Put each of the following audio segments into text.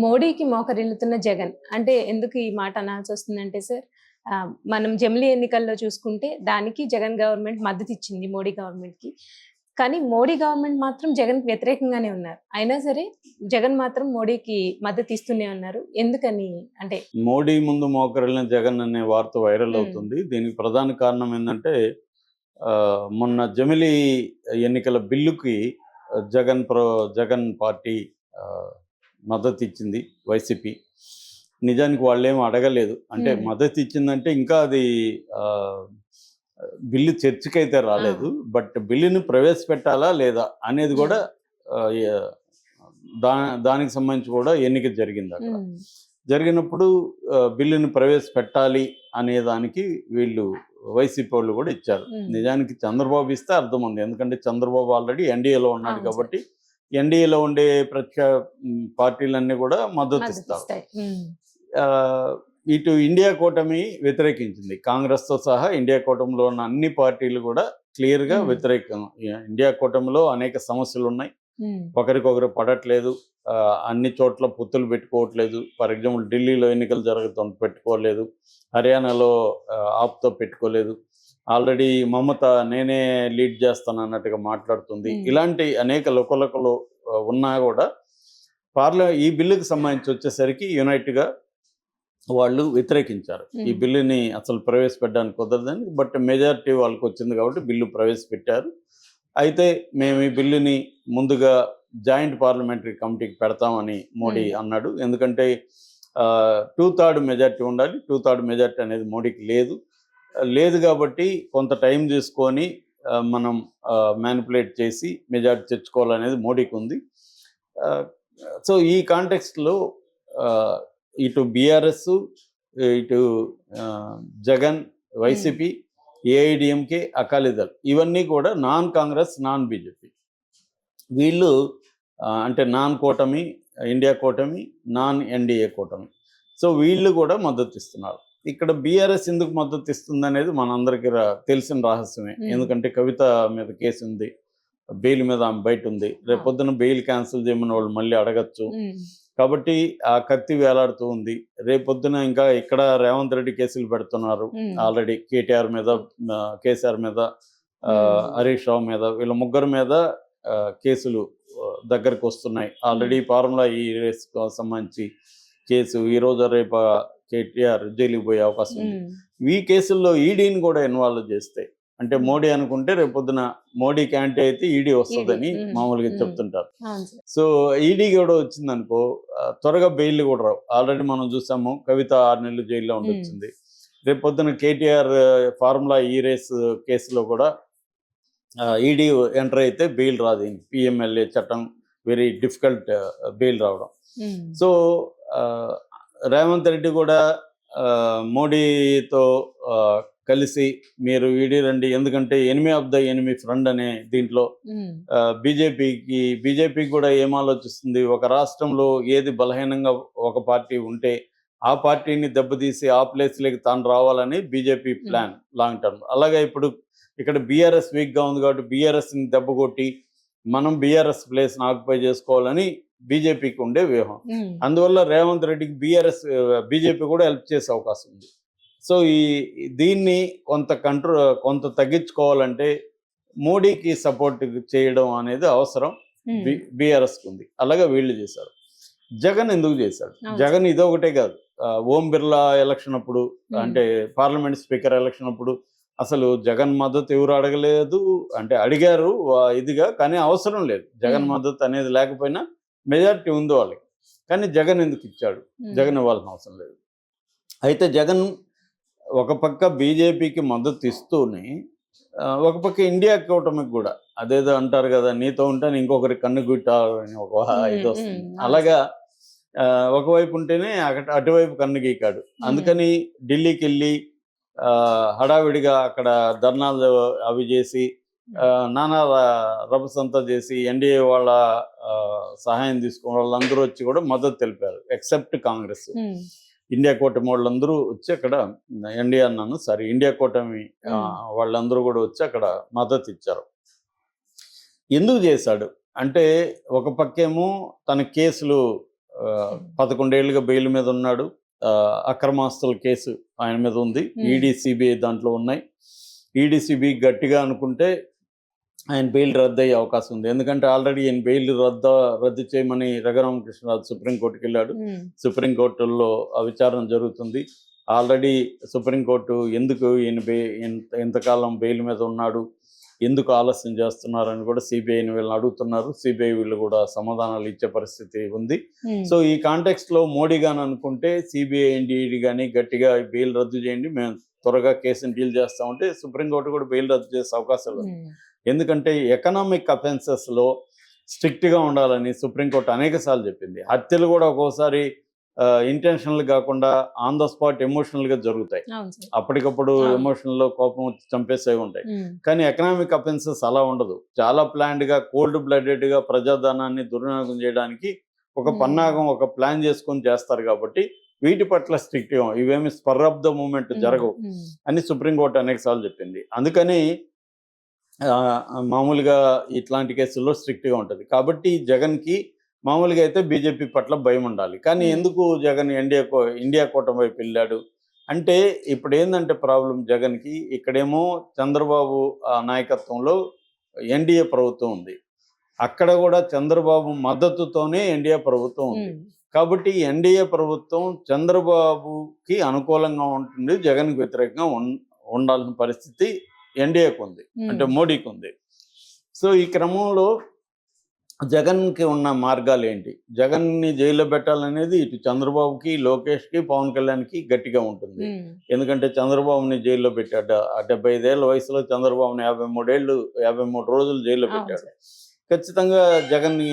మోడీకి మోకరిల్లుతున్న జగన్. అంటే ఎందుకు ఈ మాట అనాల్సొస్తుందంటే సార్, మనం జమిలీ ఎన్నికల్లో చూసుకుంటే దానికి జగన్ గవర్నమెంట్ మద్దతిచ్చింది మోడీ గవర్నమెంట్‌కి. కానీ మోడీ గవర్నమెంట్ మాత్రం జగన్‌కి వ్యతిరేకంగానే ఉన్నారు. అయినా సరే జగన్ మాత్రం మోడీకి మద్దతిస్తూనే ఉన్నారు. ఎందుకని? అంటే మోడీ ముందు మోకరిల్లిన జగన్ అనే వార్త వైరల్ అవుతుంది. దీనికి ప్రధాన కారణం ఏందంటే మొన్న జమిలీ ఎన్నికల బిల్లుకి జగన్ పార్టీ మద్దతిచ్చింది వైసీపీ. నిజానికి వాళ్ళేం అడగలేదు. అంటే మద్దతు ఇచ్చిందంటే ఇంకా అది బిల్లు చర్చకైతే రాలేదు. బట్ బిల్లుని ప్రవేశపెట్టాలా లేదా అనేది కూడా దానికి సంబంధించి కూడా ఎన్నిక జరిగింది. అక్కడ జరిగినప్పుడు బిల్లుని ప్రవేశపెట్టాలి అనే దానికి వీళ్ళు వైసీపీ వాళ్ళు కూడా ఇచ్చారు. నిజానికి చంద్రబాబు ఇస్తే అర్థం ఉంది. ఎందుకంటే చంద్రబాబు ఆల్రెడీ ఎన్డీఏలో ఉన్నాడు కాబట్టి ఎన్డీఏలో ఉండే పార్టీలన్నీ కూడా మద్దతు ఇస్తారు. ఇటు ఇండియా కూటమి వ్యతిరేకించింది. కాంగ్రెస్తో సహా ఇండియా కూటమిలో ఉన్న అన్ని పార్టీలు కూడా క్లియర్గా వ్యతిరేకం. ఇండియా కూటమిలో అనేక సమస్యలు ఉన్నాయి. ఒకరికొకరు పడట్లేదు. అన్ని చోట్ల పొత్తులు పెట్టుకోవట్లేదు. ఫర్ ఎగ్జాంపుల్ ఢిల్లీలో ఎన్నికలు జరుగుతుంది, పెట్టుకోలేదు. హర్యానాలో ఆప్తో పెట్టుకోలేదు. ఆల్రెడీ మమత నేనే లీడ్ చేస్తాను అన్నట్టుగా మాట్లాడుతుంది. ఇలాంటి అనేక లోకలు ఉన్నా కూడా ఈ బిల్లుకి సంబంధించి వచ్చేసరికి యునైట్గా వాళ్ళు వ్యతిరేకించారు. ఈ బిల్లుని అసలు ప్రవేశపెట్టడానికి కుదరదని. బట్ మెజారిటీ వాళ్ళకి వచ్చింది కాబట్టి బిల్లు ప్రవేశపెట్టారు. అయితే మేము ఈ బిల్లుని ముందుగా జాయింట్ పార్లమెంటరీ కమిటీకి పెడతామని మోడీ అన్నాడు. ఎందుకంటే 2/3 మెజారిటీ ఉండాలి. 2/3 మెజారిటీ అనేది మోడీకి లేదు కాబట్టి కొంత టైం తీసుకొని మనం మ్యానిపులేట్ చేసి మెజారిటీ తెచ్చుకోవాలనేది మోడీకి ఉంది. సో ఈ కాంటెక్స్ట్లో ఇటు బీఆర్ఎస్, ఇటు జగన్, వైసీపీ, ఏఐడిఎంకే, అకాలీదళ్ ఇవన్నీ కూడా నాన్ కాంగ్రెస్, నాన్ బీజేపీ. వీళ్ళు అంటే నాన్ కూటమి, ఇండియా కూటమి, నాన్ ఎన్డీఏ కూటమి. సో వీళ్ళు కూడా మద్దతు ఇస్తున్నారు. ఇక్కడ బీఆర్ఎస్ ఎందుకు మద్దతు ఇస్తుంది అనేది మనందరికీ తెలిసిన రహస్యమే. ఎందుకంటే కవిత మీద కేసు ఉంది, బెయిల్ మీద ఆమె బయట ఉంది. రేపొద్దున బెయిల్ క్యాన్సిల్ చేయమని వాళ్ళు మళ్ళీ అడగచ్చు. కాబట్టి ఆ కత్తి వేలాడుతూ ఉంది. రేపొద్దున ఇంకా ఇక్కడ రేవంత్ రెడ్డి కేసులు పెడుతున్నారు. ఆల్రెడీ కేటీఆర్ మీద, కేసీఆర్ మీద, హరీష్ రావు మీద, వీళ్ళ ముగ్గురు మీద కేసులు దగ్గరకు వస్తున్నాయి. ఆల్రెడీ ఫార్ములా ఈ రేస్కు సంబంధించి కేసు ఈరోజు రేపు కేటీఆర్ జైలుకి పోయే అవకాశం ఉంది. ఈ కేసుల్లో ఈడీని కూడా ఇన్వాల్వ్ చేస్తే, అంటే మోడీ అనుకుంటే రేపొద్దున మోడీకి యాంటీ అయితే ఈడీ వస్తుందని మామూలుగా చెప్తుంటారు. సో ఈడీ కూడా వచ్చిందనుకో త్వరగా బెయిల్ కూడా రావు. ఆల్రెడీ మనం చూసాము, కవిత 6 నెలలు జైల్లో ఉండొచ్చింది. రేపొద్దున కేటీఆర్ ఫార్ములా ఈ రేస్ కేసులో కూడా ఈడీ ఎంటర్ అయితే బెయిల్ రాదు. పిఎంఎల్ఏ చట్టం వెరీ డిఫికల్ట్ బెయిల్ రావడం. సో రేవంత్ రెడ్డి కూడా మోడీతో కలిసి మీరు ఈడీ రండి, ఎందుకంటే enemy of the enemy friend అనే దీంట్లో బీజేపీకి కూడా ఏం ఆలోచిస్తుంది, ఒక రాష్ట్రంలో ఏది బలహీనంగా ఒక పార్టీ ఉంటే ఆ పార్టీని దెబ్బతీసి ఆ ప్లేస్లోకి తాను రావాలని బీజేపీ ప్లాన్ లాంగ్ టర్మ్. అలాగే ఇప్పుడు ఇక్కడ బీఆర్ఎస్ వీక్గా ఉంది కాబట్టి బీఆర్ఎస్ని దెబ్బ కొట్టి మనం బీఆర్ఎస్ ప్లేస్ని ఆక్యుపై చేసుకోవాలని బీజేపీకి ఉండే వ్యూహం. అందువల్ల రేవంత్ రెడ్డికి బీజేపీ కూడా హెల్ప్ చేసే అవకాశం ఉంది. సో దీన్ని కొంత తగ్గించుకోవాలంటే మోడీకి సపోర్ట్ చేయడం అనేది అవసరం బీఆర్ఎస్కి ఉంది. అలాగే వీళ్ళు చేశారు. జగన్ ఎందుకు చేశాడు? జగన్ ఇదొకటే కాదు, ఓం బిర్లా ఎలక్షన్ అప్పుడు, అంటే పార్లమెంట్ స్పీకర్ ఎలక్షన్ అప్పుడు అసలు జగన్ మద్దతు ఎవరు అడగలేదు. అంటే అడిగారు ఇదిగా, కానీ అవసరం లేదు. జగన్ మద్దతు అనేది లేకపోయినా మెజారిటీ ఉంది వాళ్ళకి. కానీ జగన్ ఎందుకు ఇచ్చాడు? జగన్ ఇవ్వాల్సిన అవసరం లేదు. అయితే జగన్ ఒక పక్క బీజేపీకి మద్దతు ఇస్తూనే ఒక పక్క ఇండియా కూటమికి కూడా, అదేదో అంటారు కదా, నీతో ఉంటాను ఇంకొకరి కన్ను గుట్టాలని ఒక ఇది వస్తుంది. అలాగా ఒకవైపు ఉంటేనే అటువైపు కన్ను గీకాడు. అందుకని ఢిల్లీకి వెళ్ళి హడావిడిగా అక్కడ ధర్నాలు అవి చేసి నానా రభసంతా చేసి ఎన్డీఏ వాళ్ళ సహాయం తీసుకున్న వాళ్ళందరూ వచ్చి కూడా మద్దతు తెలిపారు. ఎక్సెప్ట్ కాంగ్రెస్. ఇండియా కూటమి వాళ్ళందరూ వచ్చి అక్కడ ఇండియా కూటమి వాళ్ళందరూ కూడా వచ్చి అక్కడ మద్దతు ఇచ్చారు. ఎందుకు చేశాడు అంటే, ఒక పక్కేమో తన కేసులు 11 ఏళ్ళుగా బెయిల్ మీద ఉన్నాడు. అక్రమాస్తుల కేసు ఆయన మీద ఉంది. ఈడీ సిబిఐ దాంట్లో ఉన్నాయి. ఈడీ సిబిఐ గట్టిగా అనుకుంటే ఆయన బెయిల్ రద్దు అయ్యే అవకాశం ఉంది. ఎందుకంటే ఆల్రెడీ ఈయన బెయిల్ రద్దు చేయమని రఘురామకృష్ణరాజు సుప్రీంకోర్టుకి వెళ్ళాడు. సుప్రీంకోర్టులో ఆ విచారణ జరుగుతుంది. ఆల్రెడీ సుప్రీంకోర్టు ఎందుకు ఈయన ఇంతకాలం బెయిల్ మీద ఉన్నాడు, ఎందుకు ఆలస్యం చేస్తున్నారని కూడా సిబిఐని వీళ్ళని అడుగుతున్నారు. సిబిఐ వీళ్ళు కూడా సమాధానాలు ఇచ్చే పరిస్థితి ఉంది. సో ఈ కాంటెక్స్ట్ లో మోడీ గాని అనుకుంటే సిబిఐ ఈడీ కానీ గట్టిగా బెయిల్ రద్దు చేయండి, మేము త్వరగా కేసుని డీల్ చేస్తామంటే సుప్రీంకోర్టు కూడా బెయిల్ రద్దు చేసే అవకాశాలు ఉంది. ఎందుకంటే ఎకనామిక్ అఫెన్సెస్ లో స్ట్రిక్ట్ గా ఉండాలని సుప్రీంకోర్టు అనేక సార్లు చెప్పింది. హత్యలు కూడా ఒక్కోసారి ఇంటెన్షనల్ కాకుండా ఆన్ ద స్పాట్ ఎమోషనల్ గా జరుగుతాయి. అప్పటికప్పుడు ఎమోషనల్ లో కోపం వచ్చి చంపేసేవి ఉంటాయి. కానీ ఎకనామిక్ అఫెన్సెస్ అలా ఉండదు. చాలా ప్లాన్డ్ గా కోల్డ్ బ్లడెడ్ గా ప్రజాధనాన్ని దుర్వినియోగం చేయడానికి ఒక పన్నాగం, ఒక ప్లాన్ చేసుకొని చేస్తారు. కాబట్టి వీటి పట్ల స్ట్రిక్ట్ గా, ఇవేమి స్పర్ ఆఫ్ ద మూమెంట్ జరగవు అని సుప్రీంకోర్టు అనేక సార్లు చెప్పింది. అందుకని మామూలుగా ఇట్లాంటి కేసుల్లో స్ట్రిక్ట్ గా ఉంటుంది. కాబట్టి జగన్ కి మామూలుగా అయితే బీజేపీ పట్ల భయం ఉండాలి. కానీ ఎందుకు జగన్ ఇండియా కూటమి వైపు వెళ్ళాడు అంటే, ఇప్పుడు ఏంటంటే ప్రాబ్లం జగన్కి, ఇక్కడేమో చంద్రబాబు నాయకత్వంలో ఎన్డీఏ ప్రభుత్వం ఉంది, అక్కడ కూడా చంద్రబాబు మద్దతుతోనే ఎన్డీఏ ప్రభుత్వం ఉంది. కాబట్టి ఎన్డీఏ ప్రభుత్వం చంద్రబాబుకి అనుకూలంగా ఉంటుంది, జగన్కి వ్యతిరేకంగా ఉండాల్సిన పరిస్థితి ఎన్డీఏకి ఉంది, అంటే మోడీకి ఉంది. సో ఈ క్రమంలో జగన్కి ఉన్న మార్గాలు ఏంటి? జగన్ని జైల్లో పెట్టాలనేది ఇటు చంద్రబాబుకి, లోకేష్కి, పవన్ కళ్యాణ్కి గట్టిగా ఉంటుంది. ఎందుకంటే చంద్రబాబుని జైల్లో పెట్టాడు. 75 ఏళ్ళ వయసులో చంద్రబాబుని 53 రోజులు జైల్లో పెట్టాడు. ఖచ్చితంగా జగన్ని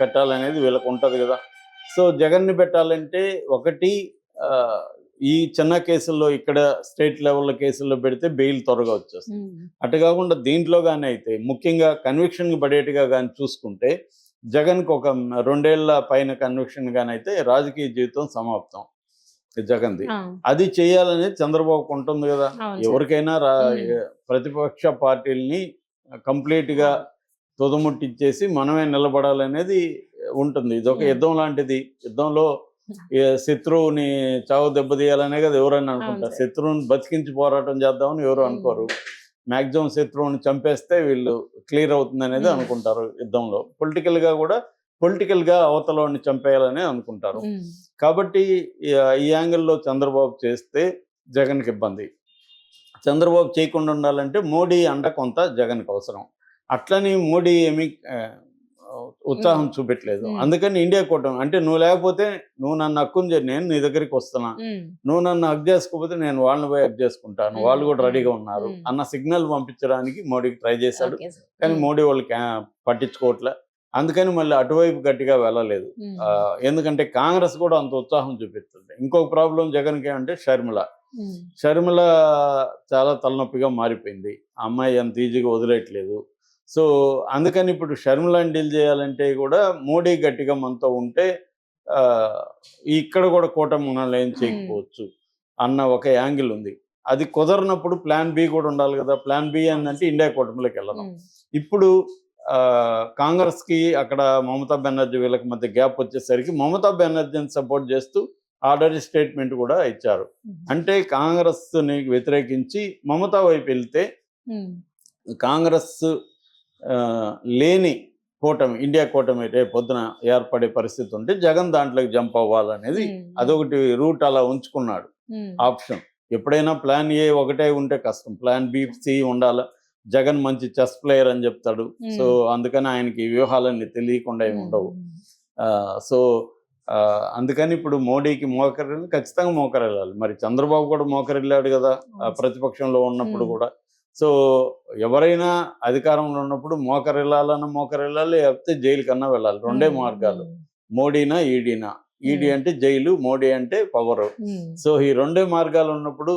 పెట్టాలనేది వీళ్ళకు ఉంటుంది కదా. సో జగన్ని పెట్టాలంటే ఒకటి, ఈ చిన్న కేసుల్లో ఇక్కడ స్టేట్ లెవెల్లో కేసుల్లో పెడితే బెయిల్ త్వరగా వచ్చేస్తుంది. అటు కాకుండా దీంట్లో కానీ అయితే ముఖ్యంగా కన్విక్షన్కి పడేట్టుగా కానీ చూసుకుంటే జగన్కి ఒక 2 ఏళ్ల పైన కన్విక్షన్ కానీ అయితే రాజకీయ జీవితం సమాప్తం జగన్ది. అది చేయాలనేది చంద్రబాబుకు ఉంటుంది కదా. ఎవరికైనా ప్రతిపక్ష పార్టీలని కంప్లీట్గా తుదముట్టించేసి మనమే నిలబడాలనేది ఉంటుంది. ఇదొక యుద్ధం లాంటిది. యుద్ధంలో శత్రువుని చావు దెబ్బతీయాలనే కదా ఎవరైనా అనుకుంటారు. శత్రువుని బతికించి పోరాటం చేద్దామని ఎవరు అనుకోరు. మ్యాక్సిమం శత్రువుని చంపేస్తే వీళ్ళు క్లియర్ అవుతుంది అనేది అనుకుంటారు యుద్ధంలో. పొలిటికల్గా అవతలని చంపేయాలని అనుకుంటారు. కాబట్టి ఈ యాంగిల్లో చంద్రబాబు చేస్తే జగన్కి ఇబ్బంది. చంద్రబాబు చేయకుండా ఉండాలంటే మోడీ అండ కొంత జగన్కి అవసరం. అట్లని మోడీ ఏమి ఉత్సాహం చూపెట్టలేదు. అందుకని ఇండియా కూటమి అంటే, నువ్వు లేకపోతే నువ్వు నన్ను హక్కుని నేను నీ దగ్గరికి వస్తున్నా, నువ్వు నన్ను హక్ చేసుకోకపోతే నేను వాళ్ళని పోయి హక్ చేసుకుంటాను, వాళ్ళు కూడా రెడీగా ఉన్నారు అన్న సిగ్నల్ పంపించడానికి మోడీకి ట్రై చేశాడు. కానీ మోడీ వాళ్ళు పట్టించుకోవట్లే. అందుకని మళ్ళీ అటువైపు గట్టిగా వెళ్ళలేదు. ఎందుకంటే కాంగ్రెస్ కూడా అంత ఉత్సాహం చూపిస్తుంది. ఇంకొక ప్రాబ్లం జగన్కి అంటే షర్మిల చాలా తలనొప్పిగా మారిపోయింది. ఆ అమ్మాయి అంత ఈజీగా వదిలేయట్లేదు. సో అందుకని ఇప్పుడు షర్మిలని డీల్ చేయాలంటే కూడా మోడీ గట్టిగా మనతో ఉంటే ఇక్కడ కూడా కూటమి మనల్ని ఏం చేయకపోవచ్చు అన్న ఒక యాంగిల్ ఉంది. అది కుదరనప్పుడు ప్లాన్ బి కూడా ఉండాలి కదా. ప్లాన్ బి ఏంటంటే ఇండియా కూటమిలోకి వెళ్ళడం. ఇప్పుడు కాంగ్రెస్కి అక్కడ మమతా బెనర్జీ వీళ్ళకి మధ్య గ్యాప్ వచ్చేసరికి మమతా బెనర్జీని సపోర్ట్ చేస్తూ ఆల్రెడీ స్టేట్మెంట్ కూడా ఇచ్చారు. అంటే కాంగ్రెస్ని వ్యతిరేకించి మమతా వైపు వెళ్తే కాంగ్రెస్ లేని కూటమి, ఇండియా కూటమి రేపు పొద్దున ఏర్పడే పరిస్థితి ఉంటే జగన్ దాంట్లోకి జంప్ అవ్వాలనేది అదొకటి రూట్ అలా ఉంచుకున్నాడు ఆప్షన్. ఎప్పుడైనా ప్లాన్ ఏ ఒకటే ఉంటే కష్టం, ప్లాన్ బి, సి ఉండాలి. జగన్ మంచి చెస్ ప్లేయర్ అని చెప్తాడు. సో అందుకని ఆయనకి వ్యూహాలన్నీ తెలియకుండా ఏమి ఉండవు. సో అందుకని ఇప్పుడు మోడీకి మోకరిల్లి ఖచ్చితంగా మోకరిల్లాలి. మరి చంద్రబాబు కూడా మోకరిల్లాడు కదా ప్రతిపక్షంలో ఉన్నప్పుడు కూడా. సో ఎవరైనా అధికారంలో ఉన్నప్పుడు మోకరిల్లాలి, లేకపోతే జైలు కన్నా వెళ్ళాలి. రెండే మార్గాలు, మోడీనా ఈడీనా. ఈడీ అంటే జైలు, మోడీ అంటే పవర్. సో ఈ రెండే మార్గాలు ఉన్నప్పుడు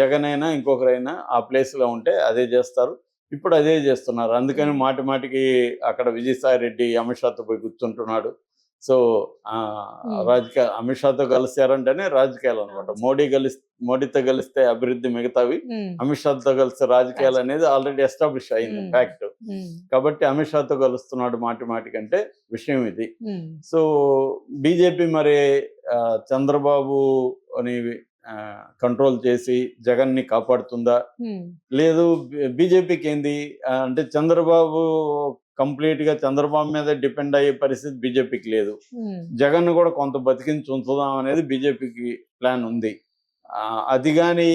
జగన్ అయినా ఇంకొకరైనా ఆ ప్లేస్లో ఉంటే అదే చేస్తారు. ఇప్పుడు అదే చేస్తున్నారు. అందుకని మాటికి అక్కడ విజయసాయి రెడ్డి అమిత్ షాతో పోయి కూర్చుంటున్నాడు. సో రాజకీయ అమిత్ షాతో కలిసారంటేనే రాజకీయాలు అనమాట. మోడీతో కలిస్తే అభివృద్ధి మిగతావి, అమిత్ షాతో కలిస్తే రాజకీయాలు అనేది ఆల్రెడీ ఎస్టాబ్లిష్ అయింది ఫ్యాక్ట్. కాబట్టి అమిత్ షాతో కలుస్తున్నాడు మాటి కంటే విషయం ఇది. సో బీజేపీ మరి చంద్రబాబు అని కంట్రోల్ చేసి జగన్ ని కాపాడుతుందా? లేదు. బీజేపీకి ఏంది అంటే చంద్రబాబు కంప్లీట్ గా చంద్రబాబు మీద డిపెండ్ అయ్యే పరిస్థితి బీజేపీకి లేదు. జగన్ కూడా కొంత బతికించి ఉంచుదాం అనేది బీజేపీకి ప్లాన్ ఉంది. అది కానీ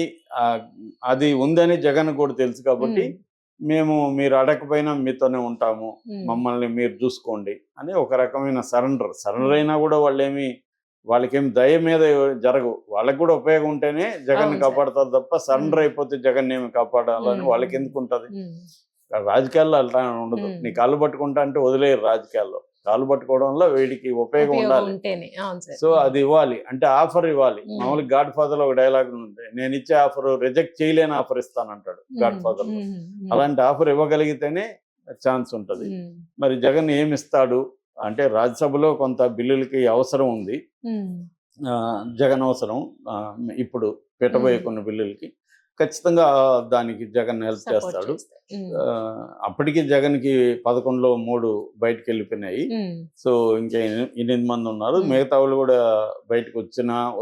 అది ఉందని జగన్ కూడా తెలుసు. కాబట్టి మీరు అడగకపోయినా మీతోనే ఉంటాము, మమ్మల్ని మీరు చూసుకోండి అని ఒక రకమైన సరెండర్ అయినా కూడా వాళ్ళకేం దయ మీద జరగవు. వాళ్ళకి కూడా ఉపయోగం ఉంటేనే జగన్ కాపాడతారు తప్ప సరెండర్ అయిపోతే జగన్ ఏమి కాపాడాలని వాళ్ళకి ఎందుకు ఉంటది? రాజకీయాల్లో అట్లా ఉండదు. నీ కాళ్ళు పట్టుకుంటా అంటే వదిలేరు. రాజకీయాల్లో కాళ్ళు పట్టుకోవడంలో వీడికి ఉపయోగం ఉండాలి. సో అది ఇవ్వాలి అంటే ఆఫర్ ఇవ్వాలి. మామూలుగా గాడ్ ఫాదర్ లో ఒక డైలాగ్ ఉంది, నేను ఇచ్చే ఆఫర్ రిజెక్ట్ చేయలేని ఆఫర్ ఇస్తానంటాడు గాడ్ ఫాదర్ లో. అలాంటి ఆఫర్ ఇవ్వగలిగితేనే ఛాన్స్ ఉంటది. మరి జగన్ ఏమి ఇస్తాడు అంటే రాజ్యసభలో కొంత బిల్లులకి అవసరం ఉంది. జగన్ అవసరం ఇప్పుడు పెట్టబోయే కొన్ని బిల్లులకి ఖచ్చితంగా దానికి జగన్ హెల్ప్ చేస్తాడు. అప్పటికి జగన్ కి 11లో 3 బయటకు వెళ్ళిపోయినాయి. సో ఇంకా 8 మంది ఉన్నారు. మిగతా వాళ్ళు కూడా బయటకు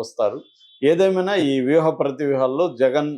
వస్తారు. ఏదేమైనా ఈ వ్యూహ ప్రతి వ్యూహాల్లో జగన్